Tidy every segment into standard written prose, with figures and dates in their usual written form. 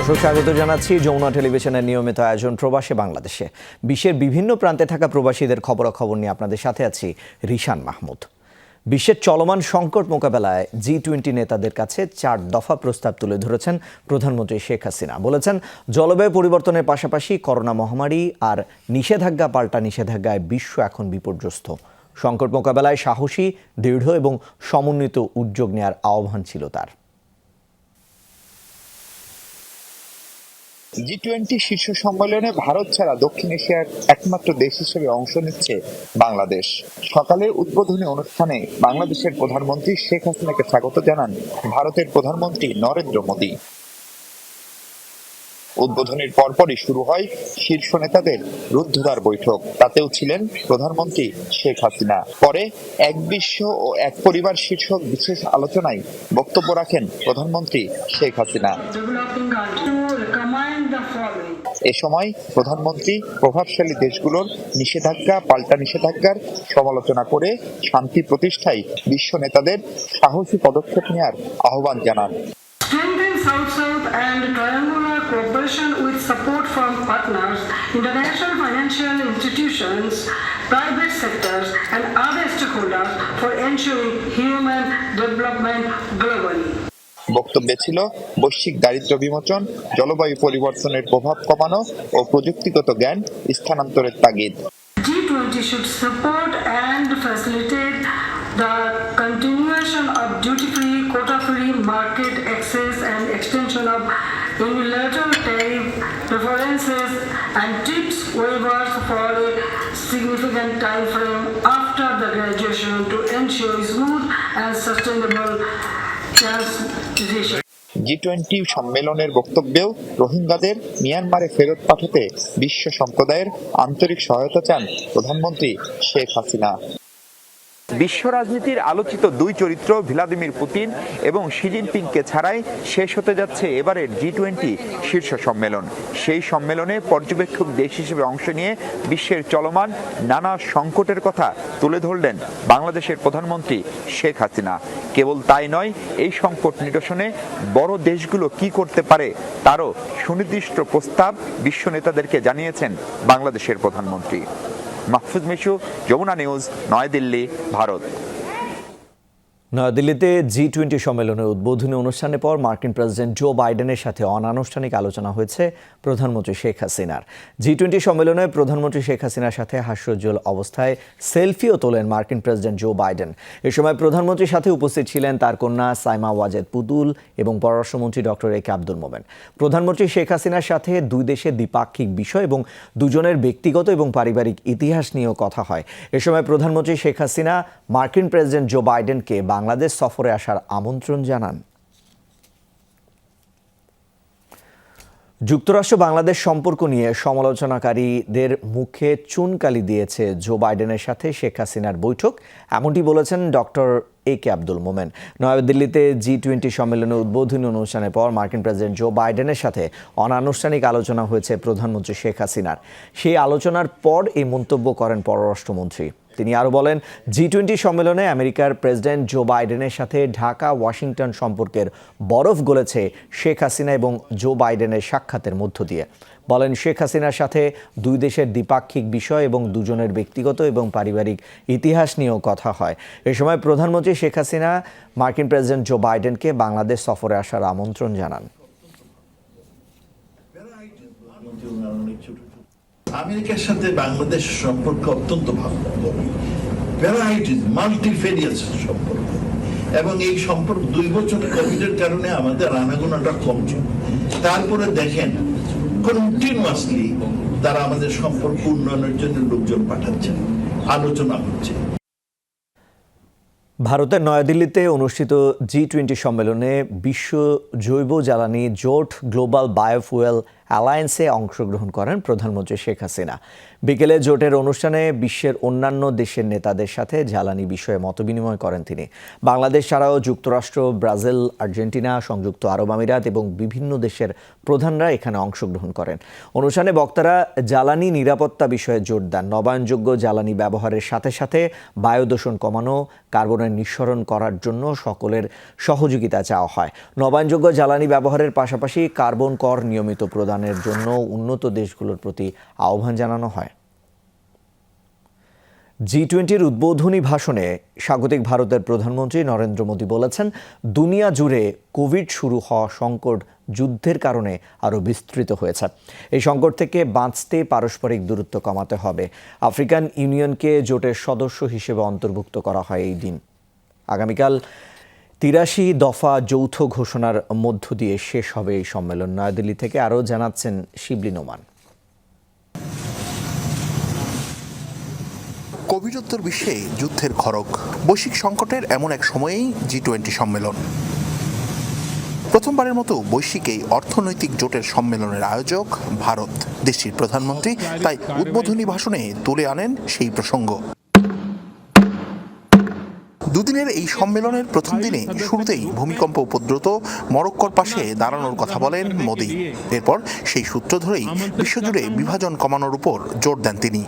দর্শক স্বাগত জানাচ্ছি যমুনা টেলিভিশনের নিয়মিত আয়োজন প্রবাসী বাংলাদেশে। বিশ্বের বিভিন্ন প্রান্তে থাকা প্রবাসীদের খবরাখবর নিয়ে আপনাদের সাথে আছি রিশান মাহমুদ। বিশ্বের চলমান সংকট মোকাবেলায় G20 নেতাদের কাছে 4 দফা প্রস্তাব তুলে ধরেছেন প্রধানমন্ত্রী শেখ হাসিনা। বলেছেন, জলবায়ু পরিবর্তনের পাশাপাশি করোনা মহামারী আর নিষেধাজ্ঞা পাল্টা নিষেধাজ্ঞায় বিশ্ব এখন বিপর্যস্ত। সংকট মোকাবেলায় সাহসী, দৃঢ় এবং সমন্বিত উদ্যোগ নেওয়ার আহ্বান ছিল তার। G20 শীর্ষ সম্মেলনে ভারত ছাড়া দক্ষিণ এশিয়ার একমাত্র দেশ হিসেবে অংশ নিচ্ছে বাংলাদেশ। সকালের উদ্বোধনী অনুষ্ঠানে বাংলাদেশের প্রধানমন্ত্রী শেখ হাসিনাকে স্বাগত জানান ভারতের প্রধানমন্ত্রী নরেন্দ্র মোদী। উদ্বোধনের পরপরই শুরু হয় শীর্ষ নেতাদের রুদ্ধদ্বার বৈঠক। তাতেও ছিলেন প্রধানমন্ত্রী শেখ হাসিনা। পরে এক বিশ্ব ও এক পরিবার শীর্ষক বিশেষ আলোচনায় বক্তব্য রাখেন প্রধানমন্ত্রী শেখ হাসিনা। এ সময় প্রধানমন্ত্রী প্রভাবশালী দেশগুলোর নিষেধাজ্ঞা পাল্টা নিষেধাজ্ঞার সমালোচনা করে শান্তি প্রতিষ্ঠায় বিশ্ব নেতাদের সাহসী পদক্ষেপ নেওয়ার আহ্বান জানান। South-South and triangular cooperation with support from partners, international financial institutions, private sectors and other stakeholders for ensuring human development globally. বক্তব্যে ছিল বৈশ্বিক দারিদ্র্য বিমোচন, জলবায়ু পরিবর্তনের প্রভাব কমানো ও প্রযুক্তিগত জ্ঞান স্থানান্তরের তাগিদ। G20 should support and facilitate the continuation of duty-free, quota-free market access and extension of unilateral tariff preferences and TRIPS waivers for a significant time frame after the graduation to ensure smooth and sustainable transition. G20 সম্মেলনের বক্তব্যেও রোহিঙ্গাদের মিয়ানমারে ফেরত পাঠাতে বিশ্ব সম্প্রদায়ের আন্তরিক সহায়তা চান প্রধানমন্ত্রী শেখ হাসিনা। বিশ্ব রাজনীতির আলোচিত দুই চরিত্র ভ্লাদিমির পুতিন এবং শি জিনপিংকে ছাড়াই শেষ হতে যাচ্ছে এবারের G20 শীর্ষ সম্মেলন। সেই সম্মেলনে পর্যবেক্ষক দেশ হিসেবে অংশ নিয়ে বিশ্বের চলমান নানা সংকটের কথা তুলে ধরলেন বাংলাদেশের প্রধানমন্ত্রী শেখ হাসিনা। কেবল তাই নয়, এই সংকট নিরসনে বড় দেশগুলো কি করতে পারে তারও সুনির্দিষ্ট প্রস্তাব বিশ্ব নেতাদেরকে জানিয়েছেন বাংলাদেশের প্রধানমন্ত্রী। মাহফুজ মিশু, যমুনা নিউজ, নয়াদিল্লি, ভারত। নয়াদিল্লিতে G20 সম্মেলনের উদ্বোধনী অনুষ্ঠানের পর মার্কিন প্রেসিডেন্ট জো বাইডেনের সাথে অনানুষ্ঠানিক আলোচনা হয়েছে প্রধানমন্ত্রী শেখ হাসিনার। G20 সম্মেলনে প্রধানমন্ত্রী শেখ হাসিনার সাথে হাস্যোজ্জ্বল অবস্থায় সেলফিও তোলেন মার্কিন প্রেসিডেন্ট জো বাইডেন। এ সময় প্রধানমন্ত্রীর সাথে উপস্থিত ছিলেন তার কন্যা সাইমা ওয়াজেদ পুতুল এবং পররাষ্ট্রমন্ত্রী ডক্টর এ কে আব্দুল মোমেন। প্রধানমন্ত্রী শেখ হাসিনার সাথে দুই দেশের দ্বিপাক্ষিক বিষয় এবং দুজনের ব্যক্তিগত এবং পারিবারিক ইতিহাস নিয়েও কথা হয়। এ সময় প্রধানমন্ত্রী শেখ হাসিনা মার্কিন প্রেসিডেন্ট জো বাইডেনকে বাংলাদেশ সফরে আসার আমন্ত্রণ জানান। যুক্তরাষ্ট্র বাংলাদেশ সম্পর্ক নিয়ে সমালোচনাকারীদের মুখে চুনকালি দিয়েছে জো বাইডেনের সাথে শেখ হাসিনার বৈঠক, এমনটি বলেছেন ডক্টর এ কে আব্দুল মোমেন। নয়াদিল্লিতে G20 সম্মেলনের উদ্বোধনী অনুষ্ঠানের পর মার্কিন প্রেসিডেন্ট জো বাইডেনের সাথে অনানুষ্ঠানিক আলোচনা হয়েছে প্রধানমন্ত্রী শেখ হাসিনার। সেই আলোচনার পর এই মন্তব্য করেন পররাষ্ট্রমন্ত্রী। তিনি আরও বলেন, G20 সম্মেলনে আমেরিকার প্রেসিডেন্ট জো বাইডেনের সাথে ঢাকা ওয়াশিংটন সম্পর্কের বরফ গলেছে শেখ হাসিনা এবং জো বাইডেনের সাক্ষাতের মধ্য দিয়ে। বলেন, শেখ হাসিনার সাথে দুই দেশের দ্বিপাক্ষিক বিষয় এবং দুজনের ব্যক্তিগত এবং পারিবারিক ইতিহাস নিয়েও কথা হয়। এ সময় প্রধানমন্ত্রী শেখ হাসিনা মার্কিন প্রেসিডেন্ট জো বাইডেনকে বাংলাদেশ সফরে আসার আমন্ত্রণ জানান। আমেরিকার সাথে বাংলাদেশের সম্পর্ক অত্যন্ত ভালো, ভ্যারাইটিস মাল্টিফেরিয়াস সম্পর্ক, এবং এই সম্পর্ক 2 বছর কোভিডের কারণে আমাদের আনাগোনাটা কমছে। তারপরে দেখেন কন্টিনিউয়াসলি তারা আমাদের সম্পর্ক উন্নয়নের জন্য লোকজন পাঠাচ্ছেন, আলোচনা হচ্ছে। ভারতের নয়াদিল্লিতে অনুষ্ঠিত G20 সম্মেলনে বিশ্ব জৈব জ্বালানি জোট গ্লোবাল বায়োফুয়েল অ্যালায়েন্সে অংশগ্রহণ করেন প্রধানমন্ত্রী শেখ হাসিনা। বিকেলে জোটের অনুষ্ঠানে বিশ্বের অন্যান্য দেশের নেতাদের সাথে জ্বালানি বিষয়ে মতবিনিময় করেন তিনি। বাংলাদেশ ছাড়াও যুক্তরাষ্ট্র, ব্রাজিল, আর্জেন্টিনা, সংযুক্ত আরব আমিরাত এবং বিভিন্ন দেশের প্রধানরা এখানে অংশগ্রহণ করেন। অনুষ্ঠানে বক্তারা জ্বালানি নিরাপত্তা বিষয়ে জোর দেন। নবায়নযোগ্য জ্বালানি ব্যবহারের সাথে সাথে বায়ুদূষণ কমানো, কার্বনের নিঃসরণ করার জন্য সকলের সহযোগিতা চাওয়া হয়। নবায়নযোগ্য জ্বালানি ব্যবহারের পাশাপাশি কার্বন কর নিয়মিত প্রদানের জন্য উন্নত দেশগুলোর প্রতি আহ্বান জানানো হয়। G20-র উদ্বোধনী ভাষণে স্বাগতিক ভারতের প্রধানমন্ত্রী নরেন্দ্র মোদী বলেছেন, দুনিয়া জুড়ে কোভিড শুরু হওয়া সংকট যুদ্ধের কারণে আরও বিস্তৃত হয়েছে। এই সংকট থেকে বাঁচতে পারস্পরিক দূরত্ব কমাতে হবে। আফ্রিকান ইউনিয়নকে জোটের সদস্য হিসেবে অন্তর্ভুক্ত করা হয় এই দিন। আগামীকাল ৮৩ দফা যৌথ ঘোষণার মধ্য দিয়ে শেষ হবে এই সম্মেলন। নয়াদিল্লি থেকে আরও জানাচ্ছেন শিবলি নোমান। কোভিডোত্তর বিশ্বে যুদ্ধের খড়গ, বৈশ্বিক সংকটের এমন এক সময়েই G20 সম্মেলন। প্রথমবারের মতো বৈশ্বিক এই অর্থনৈতিক জোটের সম্মেলনের আয়োজক ভারত। দেশটির প্রধানমন্ত্রী তাই উদ্বোধনী ভাষণে তুলে আনেন সেই প্রসঙ্গ। দুদিনের এই সম্মেলনের প্রথম দিনে শুরুতেই ভূমিকম্প উপদ্রুত মরক্কোর পাশে দাঁড়ানোর কথা বলেন মোদি। এরপর সেই সূত্র ধরেই বিশ্বজুড়ে বিভাজন কমানোর উপর জোর দেন তিনি।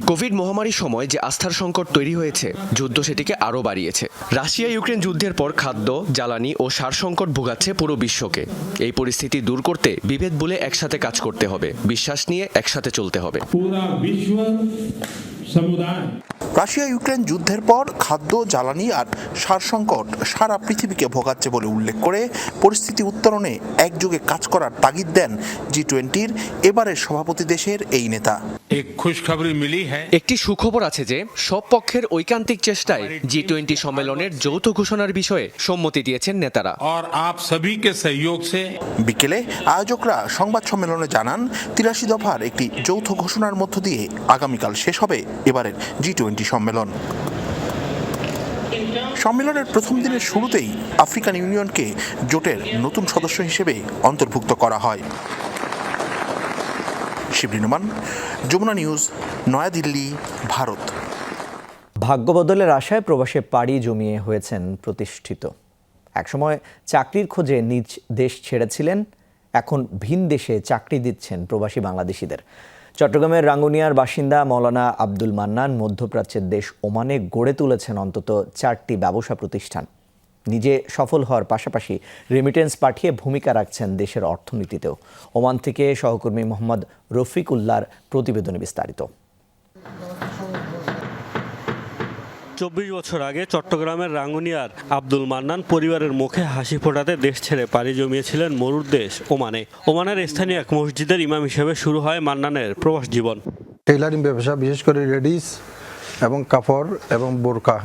কোভিড মহামারীর সময় যে আস্থার সংকট তৈরি হয়েছে, যুদ্ধ সেটিকে আরও বাড়িয়েছে। রাশিয়া ইউক্রেন যুদ্ধের পর খাদ্য, জ্বালানি ও সার সংকট ভোগাচ্ছে পুরো বিশ্বকে। এই পরিস্থিতি দূর করতে বিভেদ ভুলে একসাথে কাজ করতে হবে, বিশ্বাস নিয়ে একসাথে চলতে হবে। রাশিয়া ইউক্রেন যুদ্ধের পর খাদ্য, জ্বালানি আর সার সংকট সারা পৃথিবীকে ভোগাচ্ছে বলে উল্লেখ করে পরিস্থিতি উত্তরণে একযোগে কাজ করার তাগিদ দেন G20-র এবারের সভাপতি দেশের এই নেতা। একটি সুখবর আছে যে সব পক্ষের ঐকান্তিক চেষ্টায় G20 সম্মেলনের যৌথ ঘোষণার বিষয়ে সম্মতি দিয়েছেন নেতারা। বিকেলে আয়োজকরা সংবাদ সম্মেলনে জানান, ৮৩ দফার একটি যৌথ ঘোষণার মধ্য দিয়ে আগামীকাল শেষ হবে এবারের G20 সম্মেলন। সম্মেলনের প্রথম দিনের শুরুতেই আফ্রিকান ইউনিয়নকে জোটের নতুন সদস্য হিসেবে অন্তর্ভুক্ত করা হয়। শিবলি নোমান, যমুনা নিউজ, নয়াদিল্লি, ভারত। ভাগ্য বদলের আশায় প্রবাসে পাড়ি জমিয়ে হয়েছেন প্রতিষ্ঠিত। একসময় চাকরির খোঁজে নিজ দেশ ছেড়েছিলেন, এখন ভিন দেশে চাকরি দিচ্ছেন প্রবাসী বাংলাদেশিদের। চট্টগ্রামের রাঙ্গুনিয়ার বাসিন্দা মৌলানা আব্দুল মান্নান মধ্যপ্রাচ্যের দেশ ওমানে গড়ে তুলেছেন অন্তত ৪টি ব্যবসা প্রতিষ্ঠান। নিজে সফল হওয়ার পাশাপাশি রেমিটেন্স পাঠিয়ে ভূমিকা রাখছেন দেশের অর্থনীতিতেও। ওমান থেকে সহকর্মী মোহাম্মদ রফিকুল্লাহর প্রতিবেদনে বিস্তারিত। ২৪ বছর আগে চট্টগ্রামের রাঙ্গুনিয়ার আব্দুল মান্নান পরিবারের মুখে হাসি ফোটাতে দেশ ছেড়ে পাড়ি জমিয়েছিলেন মরুর দেশ ওমানে। ওমানের স্থানীয় এক মসজিদের ইমাম হিসেবে শুরু হয় মান্নানের প্রবাস জীবন। টেইলারিং ব্যবসা, বিশেষ করে লেডিস এবং কাপড় এবং বোরকা,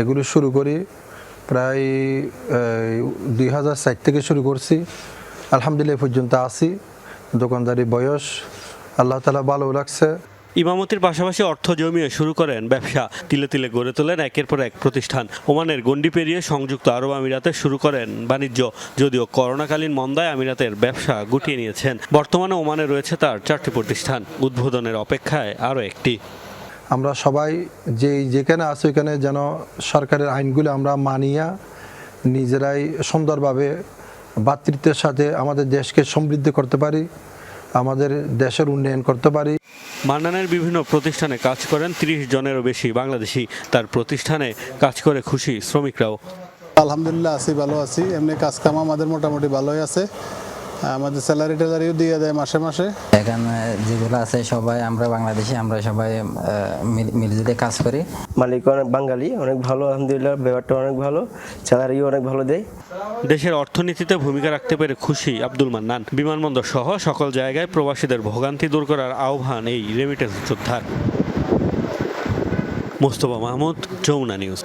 এগুলো শুরু করি প্রায় ২০০৪ থেকে শুরু করছি। আলহামদুলিল্লাহ এই পর্যন্ত আছি। দোকানদারি বয়স আল্লাহ তাআলা ভালো রাখছে। ইমামতির পাশাপাশি অর্থ জমিয়ে শুরু করেন ব্যবসা। তিলে তিলে গড়ে তোলেন একের পর এক প্রতিষ্ঠান। ওমানের গণ্ডি পেরিয়ে সংযুক্ত আরব আমিরাতে শুরু করেন বাণিজ্য। যদিও করোনাকালীন মন্দায় আমিরাতের ব্যবসা গুটিয়ে নিয়েছেন। বর্তমানে ওমানে রয়েছে তার ৪টি প্রতিষ্ঠান, উদ্বোধনের অপেক্ষায় আরও একটি। আমরা সবাই যেখানে আছি ওইখানে যেন সরকারের আইনগুলো আমরা মানিয়া নিজেরাই সুন্দরভাবে ভ্রাতৃত্বের সাথে আমাদের দেশকে সমৃদ্ধ করতে পারি, আমাদের দেশের উন্নয়ন করতে পারি। মান্নানের বিভিন্ন প্রতিষ্ঠানে কাজ করেন ৩০ জনেরও বেশি বাংলাদেশি। তার প্রতিষ্ঠানে কাজ করে খুশি শ্রমিকরাও। আলহামদুলিল্লাহ আছি, ভালো আছি। এমনি কাজ কাম আমাদের মোটামুটি ভালোই আছে। আমাদের স্যালারি ট্যালারিও দিয়ে দেয় মাসে মাসে। এখানে যেগুলো আছে সবাই আমরা বাংলাদেশি, আমরা সবাই মিলজুলে কাজ করি। মালিক অনেক বাঙালি, অনেক ভালো, আলহামদুলিল্লাহ। ব্যবহারটা অনেক ভালো, স্যালারিও অনেক ভালো দেয়। দেশের অর্থনীতিতে ভূমিকা রাখতে পেরে খুশি আব্দুল মান্নান। বিমানবন্দর সহ সকল জায়গায় প্রবাসীদের ভোগান্তি দূর করার আহ্বান এই রেমিটেন্স যোদ্ধার। মোস্তফা মাহমুদ, যমুনা নিউজ।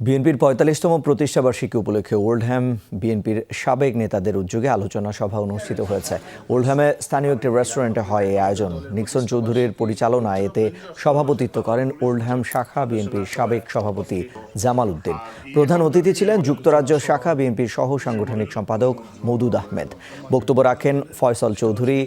বিএনপির ৪৫তম প্রতিষ্ঠাবার্ষিকী উপলক্ষে ওল্ডহ্যাম বিএনপির সাবেক নেতাদের উদ্যোগে আলোচনা সভা অনুষ্ঠিত হয়েছে। ওল্ডহ্যামে স্থানীয় একটি রেস্টুরেন্টে হয় এই আয়োজন। নিক্সন চৌধুরীর পরিচালনায় এতে সভাপতিত্ব করেন ওল্ডহ্যাম শাখা বিএনপির সাবেক সভাপতি জামাল উদ্দিন। প্রধান অতিথি ছিলেন যুক্তরাজ্য শাখা বিএনপির সহ সাংগঠনিক সম্পাদক মওদুদ আহমেদ। বক্তব্য রাখেন ফয়সল চৌধুরী,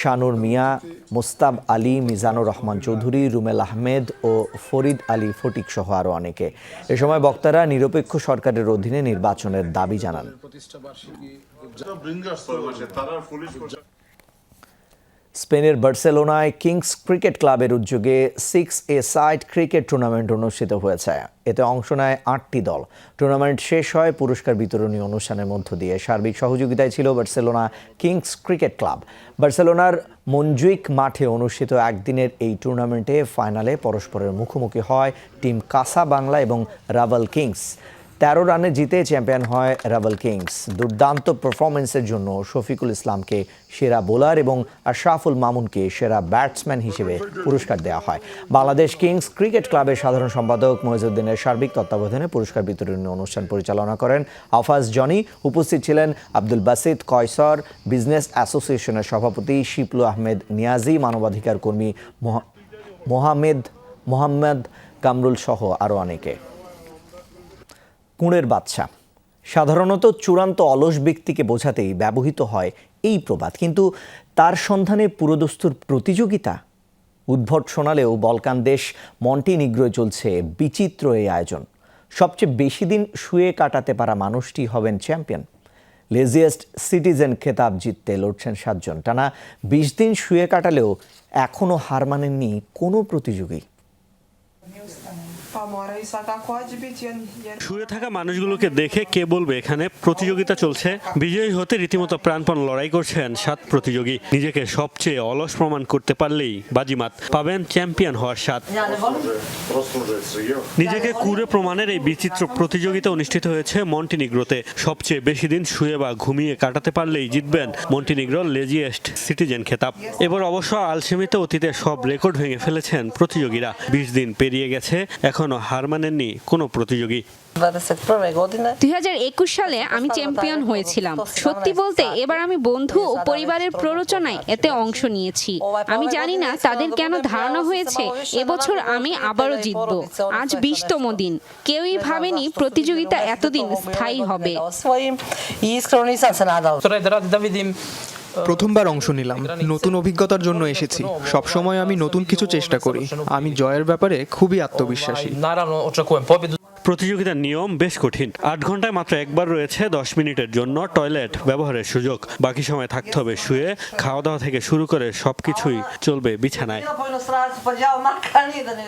শানুর মিয়া, মোস্তাব আলী, মিজানুর রহমান চৌধুরী, রুমেল আহমেদ ও ফরিদ আলী ফটিক সহ আরও অনেকে। এ সময় বক্তারা নিরপেক্ষ সরকারের অধীনে নির্বাচনের দাবি জানান। স্পেনের বার্সেলোনায় কিংস ক্রিকেট ক্লাবের উদ্যোগে 6-a-side ক্রিকেট টুর্নামেন্ট অনুষ্ঠিত হয়েছে। এতে অংশ নেয় 8টি দল। টুর্নামেন্ট শেষ হয় পুরস্কার বিতরণী অনুষ্ঠানের মধ্য দিয়ে। সার্বিক সহযোগিতায় ছিল বার্সেলোনা কিংস ক্রিকেট ক্লাব। বার্সেলোনার মনজুইক মাঠে অনুষ্ঠিত একদিনের এই টুর্নামেন্টে ফাইনালে পরস্পরের মুখোমুখি হয় টিম কাসা বাংলা এবং রাভাল কিংস। 13 রানে জিতে চ্যাম্পিয়ন হয় রাভাল কিংস। দুর্দান্ত পারফরমেন্সের জন্য শফিকুল ইসলামকে সেরা বোলার এবং আশরাফুল মামুনকে সেরা ব্যাটসম্যান হিসেবে পুরস্কার দেওয়া হয়। বাংলাদেশ কিংস ক্রিকেট ক্লাবের সাধারণ সম্পাদক মহিজউদ্দিনের সার্বিক তত্ত্বাবধানে পুরস্কার বিতরণী অনুষ্ঠান পরিচালনা করেন আফাজ জনি। উপস্থিত ছিলেন আব্দুল বাসিত কয়সর, বিজনেস অ্যাসোসিয়েশনের সভাপতি শিপলু আহমেদ নিয়াজি, মানবাধিকার কর্মী মোহাম্মদ কামরুল সহ আরও অনেকে। কুঁড়ের বাচ্চা সাধারণত চূড়ান্ত অলস ব্যক্তিকে বোঝাতেই ব্যবহৃত হয় এই প্রবাদ, কিন্তু তার সন্ধানে পুরোদস্তুর প্রতিযোগিতা। উদ্ভট শোনালেও বলকান দেশ মন্টিনিগ্রোয় চলছে বিচিত্র এই আয়োজন। সবচেয়ে বেশি দিন শুয়ে কাটাতে পারা মানুষটি হবেন চ্যাম্পিয়ন। লেজিয়েস্ট সিটিজেন খেতাব জিততে লড়ছেন 7 জন। টানা 20 দিন শুয়ে কাটালেও এখনও হার মানেননি কোনো প্রতিযোগী। শুয়ে থাকা মানুষগুলোকে দেখে কে বলবে এখানে প্রতিযোগিতা চলছে? বিজয়ী হতে রীতিমতো প্রাণপণ লড়াই করছেন 7 প্রতিযোগী। নিজেকে সবচেয়ে অলস প্রমাণ করতে পারলেই বাজিমাত, পাবেন চ্যাম্পিয়ন হওয়ার স্বাদ। নিজেকে কুঁড়ে প্রমাণের এই বিচিত্র প্রতিযোগিতা অনুষ্ঠিত হয়েছে মন্টিনিগ্রোতে। সবচেয়ে বেশি দিন শুয়ে বা ঘুমিয়ে কাটাতে পারলেই জিতবেন মন্টিনিগ্রোর লেজিয়েস্ট সিটিজেন খেতাব। এবার অবশ্য আলসেমিতে অতীতে সব রেকর্ড ভেঙে ফেলেছেন প্রতিযোগীরা। 20 দিন পেরিয়ে গেছে, এখনো হার মানেননি কোনো প্রতিযোগী। 2021 সালে আমি চ্যাম্পিয়ন হয়েছিলাম। সত্যি বলতে এবার আমি বন্ধু ও পরিবারের প্ররোচনায় এতে অংশ নিয়েছি। আমি জানি না তাদের কেন ধারণা হয়েছে এবছর আমি আবারও জিতব। আজ 20তম দিন। কেউই ভাবেনি প্রতিযোগিতা এতদিন স্থায়ী হবে। প্রথমবার অংশ নিলাম, নতুন অভিজ্ঞতার জন্য এসেছি। সবসময় আমি নতুন কিছু চেষ্টা করি। আমি জয়ের ব্যাপারে খুবই আত্মবিশ্বাসী। প্রতিযোগিতার নিয়ম বেশ কঠিন। 8 ঘন্টায় মাত্র একবার রয়েছে 10 মিনিটের জন্য টয়লেট ব্যবহারের সুযোগ। বাকি সময় থাকতে হবে শুয়ে। খাওয়া দাওয়া থেকে শুরু করে সবকিছুই চলবে বিছানায়।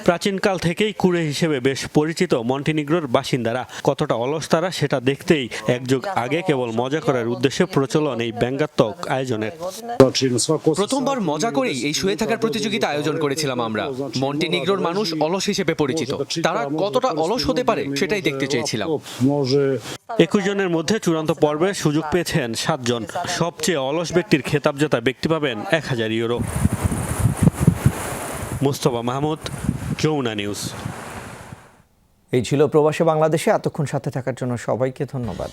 প্রাচীনকাল থেকেই কুঁড়ে হিসেবে বেশ পরিচিত মন্টিনিগ্রোর বাসিন্দারা। কতটা অলস তারা সেটা দেখতেই এক যুগ আগে কেবল মজা করার উদ্দেশ্যে প্রচলন এই ব্যঙ্গাত্মক আয়োজনের। প্রথমবার মজা করেই এই শুয়ে থাকার প্রতিযোগিতা আয়োজন করেছিলাম আমরা। মন্টিনিগ্রোর মানুষ অলস হিসেবে পরিচিত। তারা কতটা অলস হতে পারে সেটাই দেখতে চেয়েছিলাম। 21 জনের মধ্যে চূড়ান্ত পর্বে সুযোগ পেয়েছেন 7 জন। সবচেয়ে অলস ব্যক্তির খেতাব জেতা ব্যক্তি পাবেন 1000 ইউরো। মুস্তফা মাহমুদ, যমুনা নিউজ। এই ছিল প্রবাসী বাংলাদেশে। এতক্ষণ সাথে থাকার জন্য সবাইকে ধন্যবাদ।